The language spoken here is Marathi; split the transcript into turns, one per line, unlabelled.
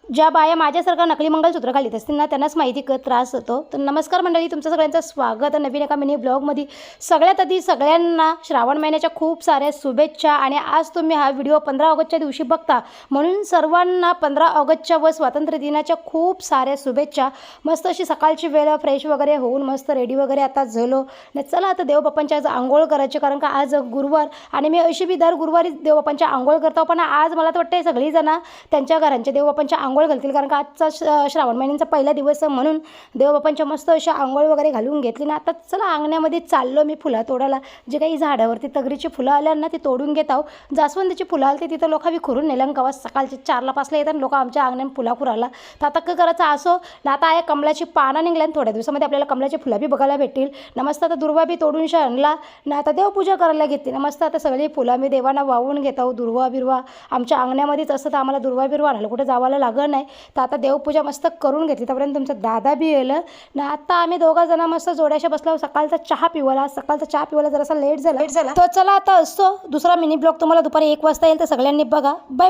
ज्या बाया माझ्यासारखा नकली मंगलसूत्र घालीत असतील ना त्यांनाच माहिती त्रास होतो. तर नमस्कार मंडळी, तुमचं सगळ्यांचं स्वागत आहे नवीन एका मिनी ब्लॉगमध्ये. सगळ्यात आधी सगळ्यांना श्रावण महिन्याच्या खूप साऱ्या शुभेच्छा. आणि आज तुम्ही हा व्हिडिओ 15 ऑगस्टच्या दिवशी बघता, म्हणून सर्वांना 15 ऑगस्टच्या व स्वातंत्र्य दिनाच्या खूप साऱ्या शुभेच्छा. मस्त अशी सकाळची वेळ फ्रेश वगैरे होऊन मस्त रेडी वगैरे आता झालो नाही. चला आता देवबापांच्या आज आंघोळ करायची, कारण का आज गुरुवार आणि मी अशी बी दर गुरुवारी देवबापांच्या आंघोळ करतो. पण आज मला तर वाटतं सगळीजण त्यांच्या घरांच्या देवबापांच्या आंघोळ घालतील, कारण का आजचा श्रावण महिन्याचा पहिला दिवस म्हणून देवबापांच्या मस्त अशा आंघोळ वगैरे घालून घेतली ना. आता चला अंगण्यामध्ये चाललो मी फुलं तोडायला. जे काही झाडावरती तगरीची फुलं आल्या ना ती तोडून घेत आहो. जास्वंदीची फुलं आली तिथं लोक बी खुरून नेलं कवा सकाळचे 4ला 5ला येतात लोक आमच्या अंगण्यात फुला खुराला. तर आता काय करायचं असो ना. आता आहे कमळाची पानं निघल्यान, थोड्या दिवसामध्ये आपल्याला कमळाची फुलं बी बघायला भेटतील ना. मस्त आता दुर्वा बी तोडून आणला ना. आता देवपूजा करायला घेतली ना. मस्त आता सगळी फुलं मी देवांना वाहून घेत आहो. दुर्वा बिरवा आमच्या अंगण्यामध्येच असं, तर आम्हाला दुर्वा बिरवा आणायला कुठं जावायला लागत नाही. तर आता देवपूजा मस्त करून घेतली. त्यापर्यंत तुमचं दादा बी येलं ना. आता आम्ही दोघा जण मस्त जोड्याशा बसलो. सकाळचा चहा पिवाला, सकाळचा चहा पिवाला जरासा लेट झाला. तर चला आता असतो दुसरा मिनी ब्लॉग तुम्हाला दुपारी 1 वाजता येईल, तर सगळ्यांनी बघा. बाय.